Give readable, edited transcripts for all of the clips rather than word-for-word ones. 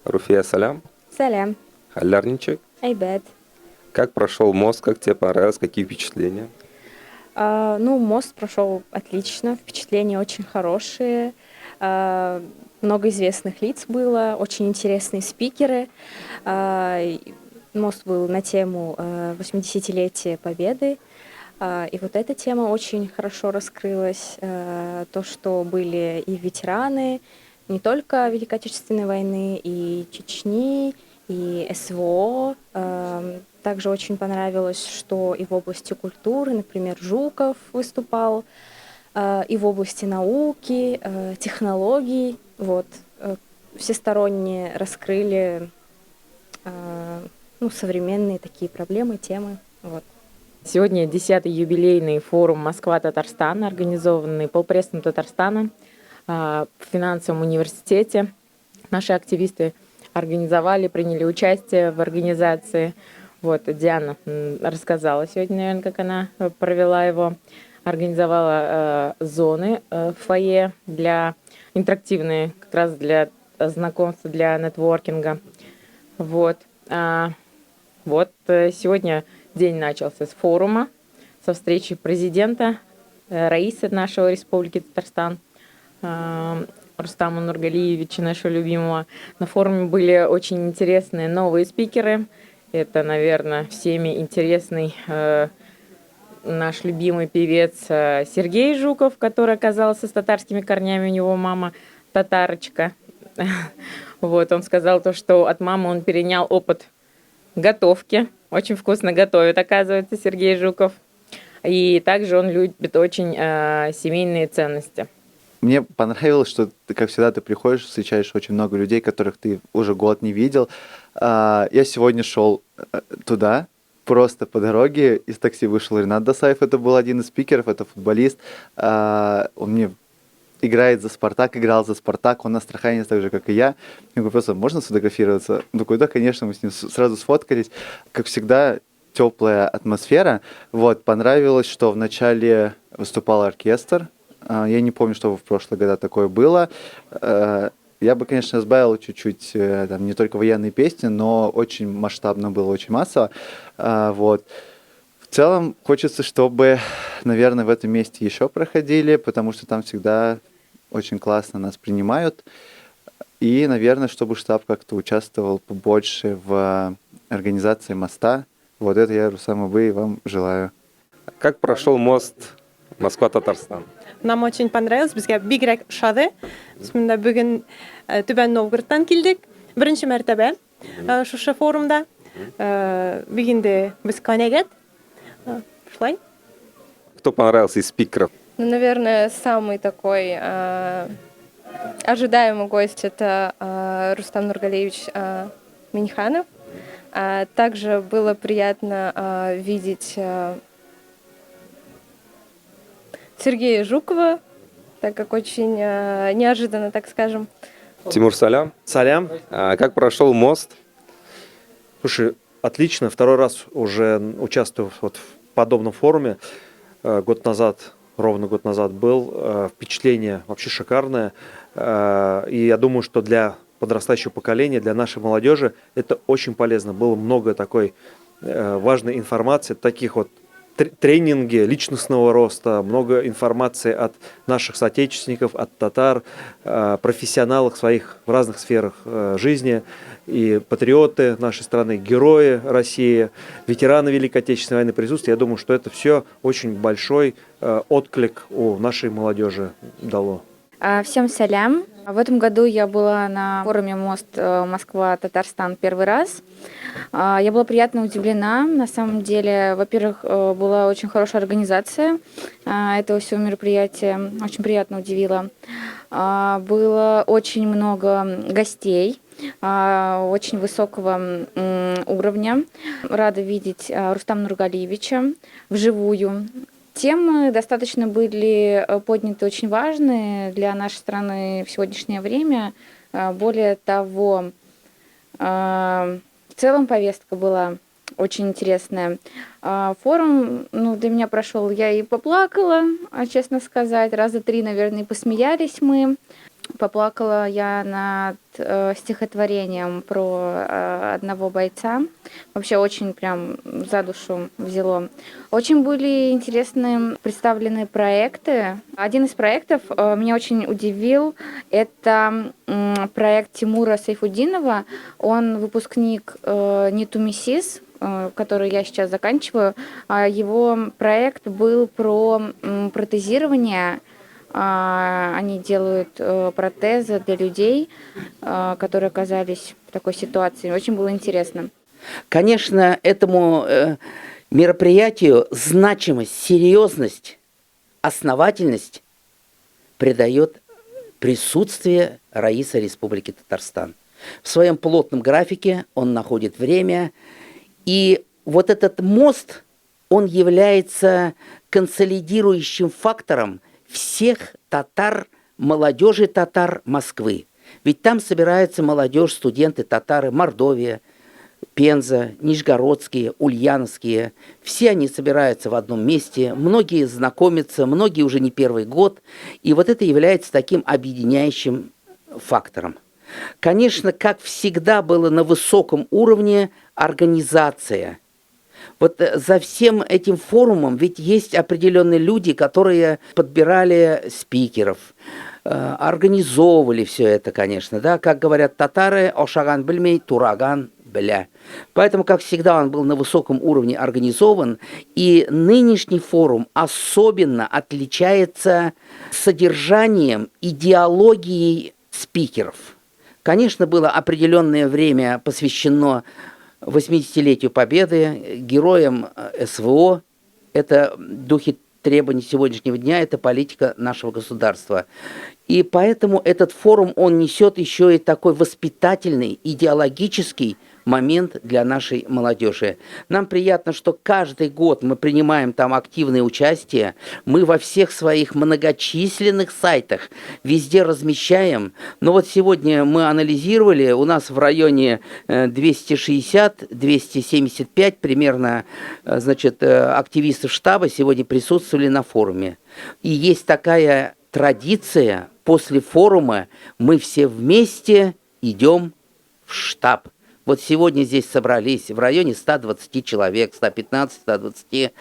Руфия, салям. Салям. Халярничек. Айбет. Как прошел мост, как тебе понравилось, какие впечатления? Мост прошел отлично, впечатления очень хорошие. Много известных лиц было, очень интересные спикеры. Мост был на тему 80-летия Победы. И вот эта тема очень хорошо раскрылась. То, что были и ветераны не только Великой Отечественной войны, и Чечни, и СВО. Также очень понравилось, что и в области культуры, например, Жуков выступал, и в области науки, технологий. Вот. Всесторонне раскрыли современные такие проблемы, темы. Вот. Сегодня 10-й юбилейный форум «Москва-Татарстан», организованный полпрессом Татарстана в финансовом университете. Наши активисты организовали, приняли участие в организации. Вот, Диана рассказала сегодня, наверное, как она провела его. Организовала зоны в фойе интерактивные, как раз для знакомства, для нетворкинга. Вот. Сегодня день начался с форума, со встречи президента Раисы нашего Республики Татарстан, Рустама Нургалиевича, нашего любимого. На форуме были очень интересные новые спикеры. Это, наверное, всеми интересный наш любимый певец Сергей Жуков, который оказался с татарскими корнями, у него мама татарочка. Вот, он сказал то, что от мамы он перенял опыт готовки. Очень вкусно готовит, оказывается, Сергей Жуков. И также он любит очень семейные ценности. Мне понравилось, что, как всегда, ты приходишь, встречаешь очень много людей, которых ты уже год не видел. Я сегодня шел туда, просто по дороге, из такси вышел Ренат Досаев, это был один из спикеров, это футболист. Он мне играет за «Спартак», играл за «Спартак», он астраханец так же, как и я. Я говорю, просто можно сфотографироваться? Он такой, да, конечно, мы с ним сразу сфоткались. Как всегда, теплая атмосфера. Вот, понравилось, что вначале выступал оркестр. Я не помню, что в прошлые года такое было. Я бы, конечно, сбавил чуть-чуть, там, не только военные песни, но очень масштабно было, очень массово. Вот. В целом, хочется, чтобы, наверное, в этом месте еще проходили, потому что там всегда очень классно нас принимают. И, наверное, чтобы штаб как-то участвовал побольше в организации моста. Вот это я, Рустам Абый, вам желаю. Как прошел мост Москва-Татарстан? Нам очень понравилось. Бізге бигрәк шады. Бисмилlah, бүген Түбән Новгородтан килдек. Беренче мәртәбә шушы форумда. Бигенде без канәгать. Шулай. Кто понравился из спикеров? Наверное, самый такой ожидаемый гость — это Рустам Нургалиевич Миниханов. Также было приятно видеть Сергея Жукова, так как очень неожиданно, так скажем. Тимур, салям. Салям. Как прошел мост? Слушай, отлично. Второй раз уже участвую в подобном форуме. Ровно год назад был. Впечатление вообще шикарное. И я думаю, что для подрастающего поколения, для нашей молодежи это очень полезно. Было много такой важной информации, таких вот тренинги личностного роста, много информации от наших соотечественников, от татар, профессионалов в разных сферах жизни, и патриоты нашей страны, герои России, ветераны Великой Отечественной войны присутствуют. Я думаю, что это все очень большой отклик у нашей молодежи дало. Всем салям. В этом году я была на форуме «Мост Москва-Татарстан» первый раз. Я была приятно удивлена. На самом деле, во-первых, была очень хорошая организация этого всего мероприятия. Очень приятно удивила. Было очень много гостей очень высокого уровня. Рада видеть Рустама Нургалиевича вживую. Темы достаточно были подняты очень важные для нашей страны в сегодняшнее время. Более того, в целом повестка была очень интересная. Форум для меня прошел, я и поплакала, честно сказать, раза 3, наверное, и посмеялись мы. Поплакала я над стихотворением про одного бойца. Вообще очень прям за душу взяло. Очень были интересные представлены проекты. Один из проектов меня очень удивил. Это проект Тимура Сайфудинова. Он выпускник НИТУ МИСИС, который я сейчас заканчиваю. Его проект был про протезирование. Они делают протезы для людей, которые оказались в такой ситуации. Очень было интересно. Конечно, этому мероприятию значимость, серьезность, основательность придает присутствие Раисы Республики Татарстан. В своем плотном графике он находит время, и вот этот мост, он является консолидирующим фактором всех татар, молодежи татар Москвы. Ведь там собираются молодежь, студенты, татары, Мордовия, Пенза, Нижегородские, Ульяновские. Все они собираются в одном месте, многие знакомятся, многие уже не первый год. И вот это является таким объединяющим фактором. Конечно, как всегда было на высоком уровне организация. Вот за всем этим форумом ведь есть определенные люди, которые подбирали спикеров, организовывали все это, конечно, да, как говорят татары, ошаган бельмей, тураган бля. Поэтому, как всегда, он был на высоком уровне организован, и нынешний форум особенно отличается содержанием, идеологией спикеров. Конечно, было определенное время посвящено 80-летию Победы, героям СВО. Это духи требований сегодняшнего дня, это политика нашего государства. И поэтому этот форум, он несет еще и такой воспитательный, идеологический момент для нашей молодежи. Нам приятно, что каждый год мы принимаем там активное участие. Мы во всех своих многочисленных сайтах везде размещаем. Но вот сегодня мы анализировали, у нас в районе 260-275 примерно, значит, активистов штаба сегодня присутствовали на форуме. И есть такая традиция, после форума мы все вместе идем в штаб. Вот сегодня здесь собрались в районе 120 человек, 115, 120.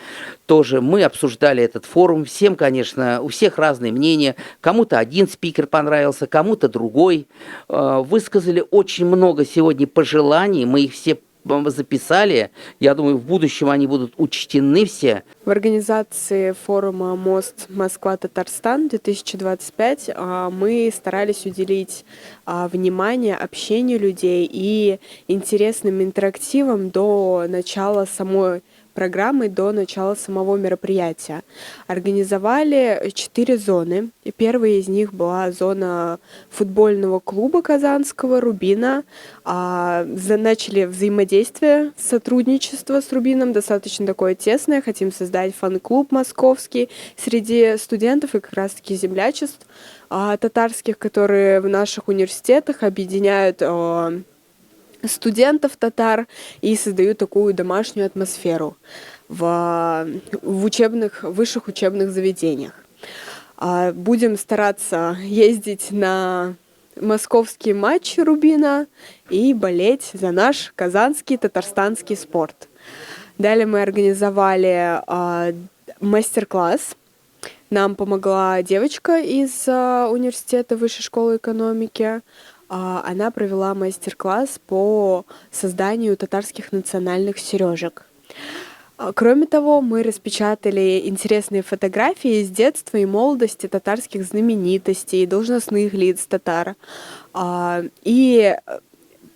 Тоже мы обсуждали этот форум. Всем, конечно, у всех разные мнения. Кому-то один спикер понравился, кому-то другой. Высказали очень много сегодня пожеланий. Мы их все записали. Я думаю, в будущем они будут учтены все. В организации форума «Мост Москва-Татарстан» 2025 мы старались уделить внимание общению людей и интересным интерактивам до начала самой программы, до начала самого мероприятия. Организовали 4 зоны. И первая из них была зона футбольного клуба казанского «Рубина». Начали взаимодействие, сотрудничество с «Рубином» достаточно такое тесное. Хотим создать фан-клуб московский среди студентов и как раз-таки землячеств татарских, которые в наших университетах объединяют студентов татар и создают такую домашнюю атмосферу в высших учебных заведениях. Будем стараться ездить на московские матчи «Рубина» и болеть за наш казанский татарстанский спорт. Далее мы организовали мастер-класс. Нам помогла девочка из университета Высшей школы экономики. Она провела мастер-класс по созданию татарских национальных сережек. Кроме того, мы распечатали интересные фотографии из детства и молодости татарских знаменитостей, должностных лиц татар. И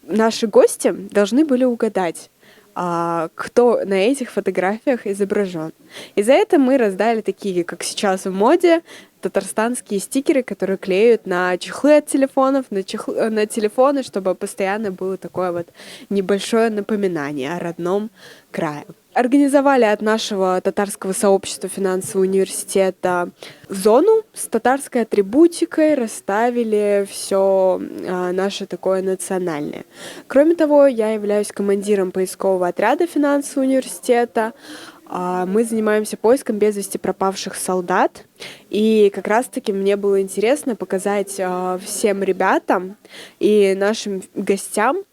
наши гости должны были угадать, кто на этих фотографиях изображен. И за это мы раздали такие, как сейчас в моде, татарстанские стикеры, которые клеют на чехлы от телефонов, на телефоны, чтобы постоянно было такое вот небольшое напоминание о родном крае. Организовали от нашего татарского сообщества финансового университета зону с татарской атрибутикой, расставили все наше такое национальное. Кроме того, я являюсь командиром поискового отряда финансового университета. Мы занимаемся поиском без вести пропавших солдат. И как раз-таки мне было интересно показать всем ребятам и нашим гостям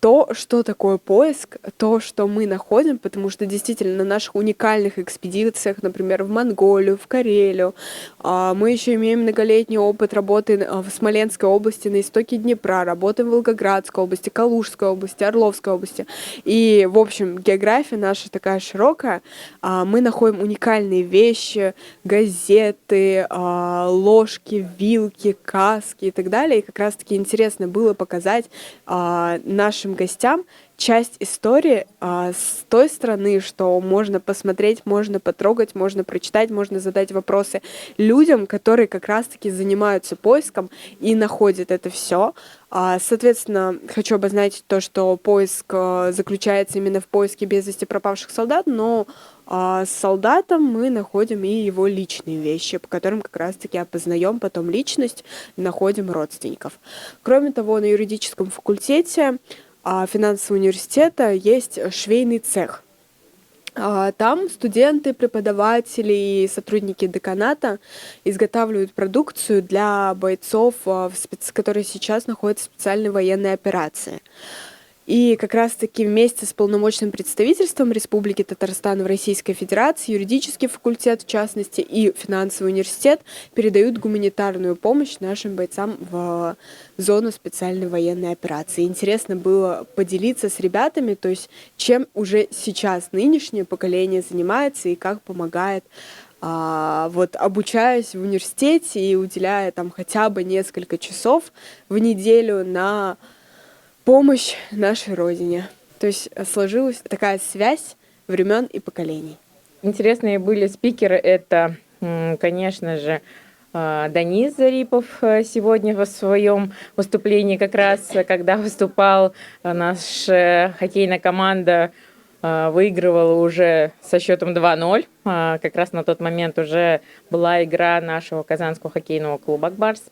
то, что такое поиск, то, что мы находим, потому что действительно на наших уникальных экспедициях, например, в Монголию, в Карелию, мы еще имеем многолетний опыт работы в Смоленской области, на истоке Днепра, работаем в Волгоградской области, Калужской области, Орловской области. И, в общем, география наша такая широкая. Мы находим уникальные вещи, газеты, ложки, вилки, каски и так далее. И как раз-таки интересно было показать нашим гостям часть истории с той стороны, что можно посмотреть, можно потрогать, можно прочитать, можно задать вопросы людям, которые как раз-таки занимаются поиском и находят это все. Соответственно, хочу обозначить то, что поиск заключается именно в поиске без вести пропавших солдат, но с солдатом мы находим и его личные вещи, по которым как раз-таки опознаем потом личность, находим родственников. Кроме того, на юридическом факультете финансового университета есть швейный цех. Там студенты, преподаватели и сотрудники деканата изготавливают продукцию для бойцов, которые сейчас находятся в специальной военной операции. И как раз-таки вместе с полномочным представительством Республики Татарстан в Российской Федерации, юридический факультет, в частности, и финансовый университет передают гуманитарную помощь нашим бойцам в зону специальной военной операции. Интересно было поделиться с ребятами, то есть чем уже сейчас нынешнее поколение занимается и как помогает, обучаясь в университете и уделяя там хотя бы несколько часов в неделю на помощь нашей Родине. То есть сложилась такая связь времен и поколений. Интересные были спикеры. Это, конечно же, Данис Зарипов сегодня в своем выступлении, как раз когда выступал, наша хоккейная команда выигрывала уже со счетом 2-0. Как раз на тот момент уже была игра нашего казанского хоккейного клуба «Акбарс».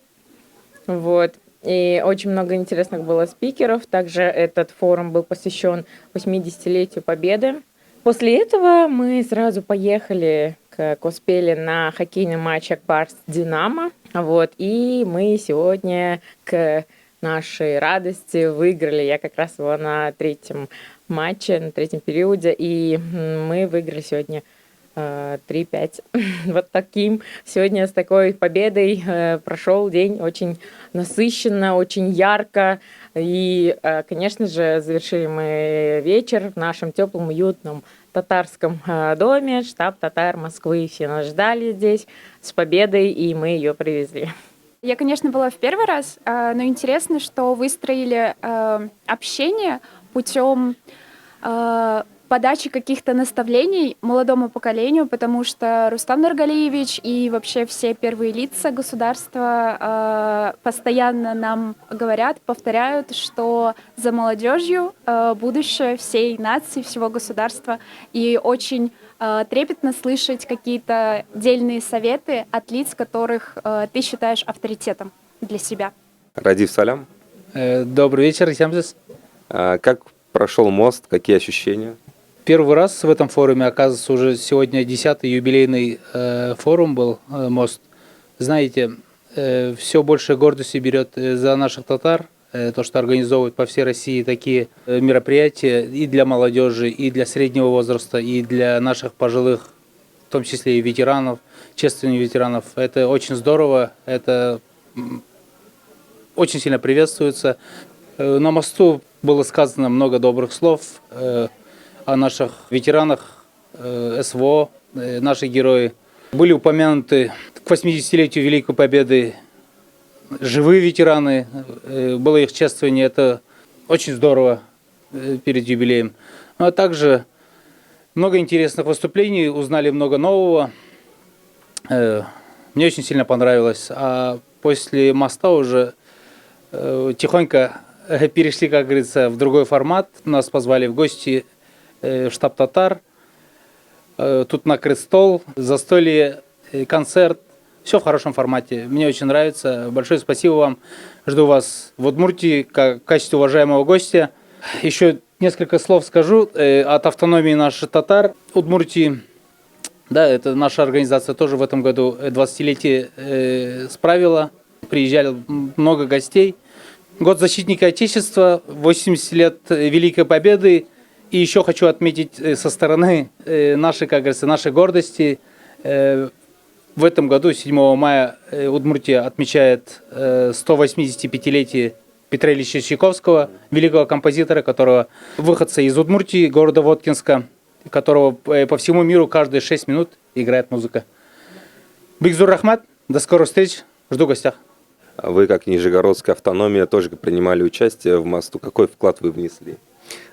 Вот. И очень много интересных было спикеров. Также этот форум был посвящен 80-летию Победы. После этого мы сразу поехали к Коспеле на хоккейный матч «Акбарс-Динамо». Вот. И мы сегодня, к нашей радости, выиграли. Я как раз была на третьем матче, на третьем периоде. И мы выиграли сегодня 3-5. Вот таким. Сегодня с такой победой прошел день очень насыщенно, очень ярко. И, конечно же, завершили мы вечер в нашем теплом, уютном татарском доме. Штаб татар Москвы. Все нас ждали здесь с победой, и мы ее привезли. Я, конечно, была в первый раз, но интересно, что выстроили общение путем подачи каких-то наставлений молодому поколению, потому что Рустам Нургалиевич и вообще все первые лица государства постоянно нам говорят, повторяют, что за молодежью будущее всей нации, всего государства. И очень трепетно слышать какие-то дельные советы от лиц, которых ты считаешь авторитетом для себя. Радив салям. Добрый вечер, Исямзис. Как прошел мост, какие ощущения? Первый раз в этом форуме, оказывается, уже сегодня 10-й юбилейный форум был, мост. Знаете, все больше гордости берет за наших татар, то, что организовывают по всей России такие мероприятия и для молодежи, и для среднего возраста, и для наших пожилых, в том числе и ветеранов, чествования ветеранов. Это очень здорово, это очень сильно приветствуется. На мосту было сказано много добрых слов о наших ветеранах СВО, наши герои. Были упомянуты к 80-летию Великой Победы живые ветераны, было их чествование, это очень здорово перед юбилеем. А также много интересных выступлений, узнали много нового. Мне очень сильно понравилось. А после моста уже тихонько перешли, как говорится, в другой формат. Нас позвали в гости штаб татар. Тут накрыт стол, застолье, концерт. Все в хорошем формате. Мне очень нравится. Большое спасибо вам. Жду вас в Удмуртии в качестве уважаемого гостя. Еще Несколько слов скажу от автономии наших татар Удмуртии. Да, это наша организация тоже в этом году 20-летие справила. Приезжали много гостей. Год защитника Отечества, 80 лет Великой Победы. И еще хочу отметить со стороны нашей, как говорится, нашей гордости. В этом году, 7 мая, Удмуртия отмечает 185-летие Петра Ильича Чайковского, великого композитора, которого выходца из Удмуртии, города Воткинска, которого по всему миру каждые 6 минут играет музыка. Бигзур Рахмат, до скорых встреч, жду в гостях. А вы, как Нижегородская автономия, тоже принимали участие в мосту. Какой вклад вы внесли?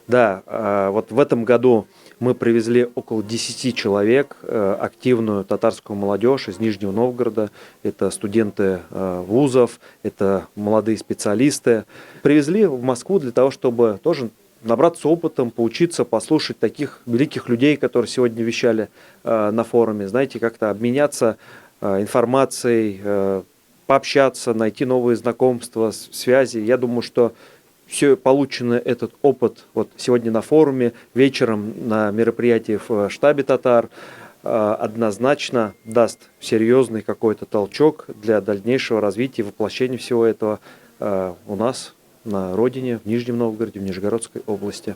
Да, вот в этом году мы привезли около 10 человек, активную татарскую молодежь из Нижнего Новгорода. Это студенты вузов, это молодые специалисты. Привезли в Москву для того, чтобы тоже набраться опытом, поучиться, послушать таких великих людей, которые сегодня вещали на форуме. Знаете, как-то обменяться информацией, пообщаться, найти новые знакомства, связи. Я думаю, что все полученный этот опыт вот сегодня на форуме, вечером на мероприятии в штабе татар однозначно даст серьезный какой-то толчок для дальнейшего развития и воплощения всего этого у нас на родине, в Нижнем Новгороде, в Нижегородской области.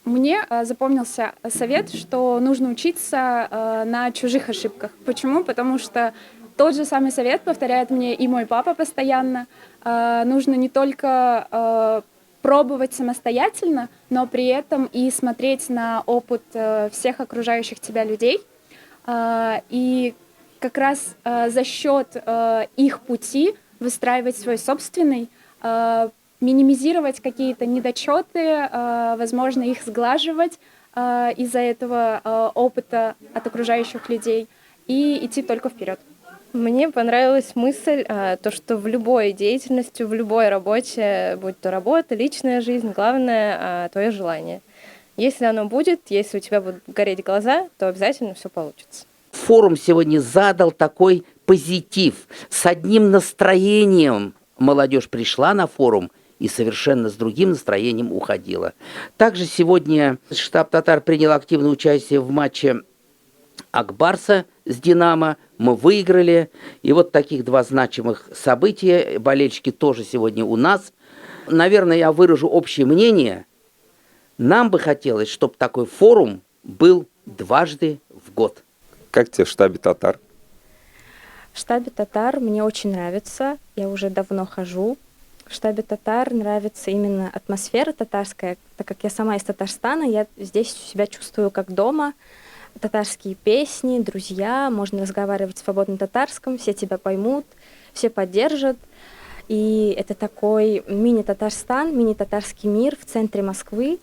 Мне запомнился совет, что нужно учиться на чужих ошибках. Почему? Потому что тот же самый совет повторяет мне и мой папа постоянно. Нужно не только пробовать самостоятельно, но при этом и смотреть на опыт всех окружающих тебя людей. И как раз за счет их пути выстраивать свой собственный, минимизировать какие-то недочеты, возможно, их сглаживать из-за этого опыта от окружающих людей и идти только вперед. Мне понравилась мысль, то, что в любой деятельности, в любой работе, будь то работа, личная жизнь, главное твое желание. Если оно будет, если у тебя будут гореть глаза, то обязательно все получится. Форум сегодня задал такой позитив. С одним настроением молодежь пришла на форум и совершенно с другим настроением уходила. Также сегодня штаб татар принял активное участие в матче Акбарса с «Динамо». Мы выиграли. И вот таких два значимых события. Болельщики тоже сегодня у нас. Наверное, я выражу общее мнение. Нам бы хотелось, чтобы такой форум был дважды в год. Как тебе в штабе татар? В штабе татар мне очень нравится. Я уже давно хожу. В штабе татар нравится именно атмосфера татарская. Так как я сама из Татарстана, я здесь себя чувствую как дома. Татарские песни, друзья, можно разговаривать свободно на татарском, все тебя поймут, все поддержат. И это такой мини-Татарстан, мини-татарский мир в центре Москвы.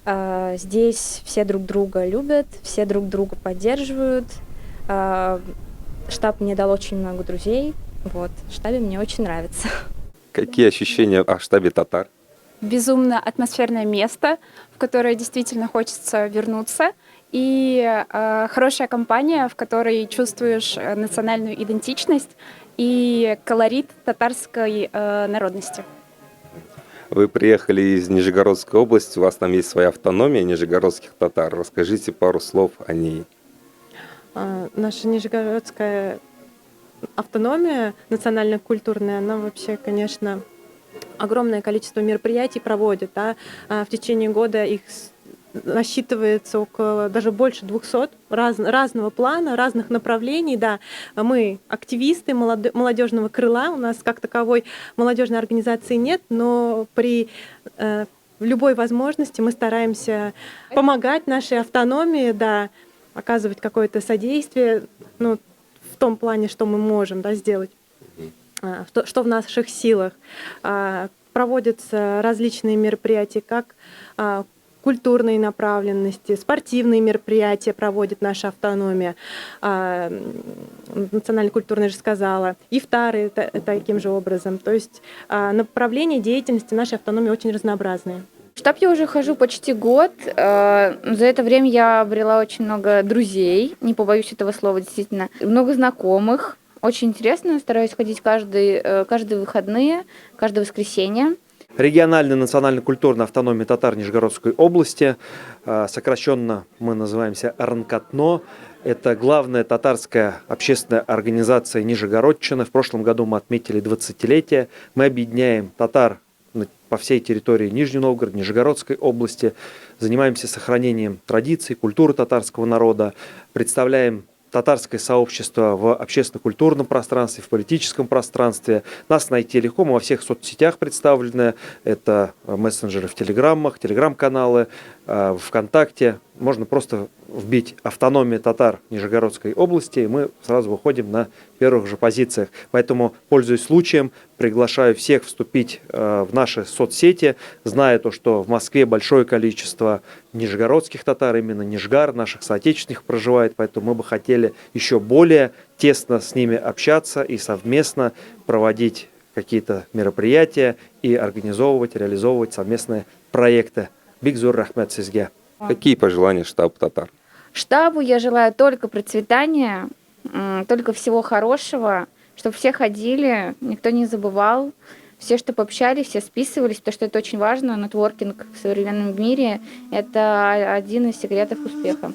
Здесь все друг друга любят, все друг друга поддерживают. Штаб мне дал очень много друзей. Вот, в штабе мне очень нравится. Какие ощущения о штабе татар? Безумно атмосферное место, в которое действительно хочется вернуться. И хорошая компания, в которой чувствуешь национальную идентичность и колорит татарской народности. Вы приехали из Нижегородской области, у вас там есть своя автономия нижегородских татар. Расскажите пару слов о ней. Наша нижегородская автономия национально-культурная, она вообще, конечно, огромное количество мероприятий проводит. Да? В течение года их насчитывается около, даже больше 200 разного плана, разных направлений. Да. Мы активисты молодежного крыла, у нас как таковой молодежной организации нет, но при любой возможности мы стараемся помогать нашей автономии, да, оказывать какое-то содействие, ну, в том плане, что мы можем, да, сделать, что в наших силах. Проводятся различные мероприятия, как культурные направленности, спортивные мероприятия проводит наша автономия, национально-культурная, я же сказала, ифтары таким же образом. То есть направления деятельности нашей автономии очень разнообразные. В штаб я уже хожу почти год. За это время я обрела очень много друзей, не побоюсь этого слова, действительно, много знакомых. Очень интересно, стараюсь ходить каждые выходные, каждое воскресенье. Региональной национально-культурной автономии татар Нижегородской области, сокращенно мы называемся РНКТНО. Это главная татарская общественная организация Нижегородчины. В прошлом году мы отметили 20-летие. Мы объединяем татар по всей территории Нижнего Новгорода, Нижегородской области. Занимаемся сохранением традиций, культуры татарского народа. Представляем татарское сообщество в общественно-культурном пространстве, в политическом пространстве. Нас найти легко, мы во всех соцсетях представлены. Это мессенджеры в телеграммах, телеграм-каналы, ВКонтакте. Можно просто вбить «Автономия татар Нижегородской области», и мы сразу выходим на первых же позициях. Поэтому, пользуясь случаем, приглашаю всех вступить в наши соцсети, зная то, что в Москве большое количество нижегородских татар, именно Нижгар, наших соотечественных проживает, поэтому мы бы хотели еще более тесно с ними общаться и совместно проводить какие-то мероприятия и организовывать, реализовывать совместные проекты. Бигзур рахмет сизге. Какие пожелания штабу татар? Штабу я желаю только процветания, только всего хорошего, чтобы все ходили, никто не забывал, все, чтобы общались, все списывались, потому что это очень важно. Нетворкинг в современном мире – это один из секретов успеха.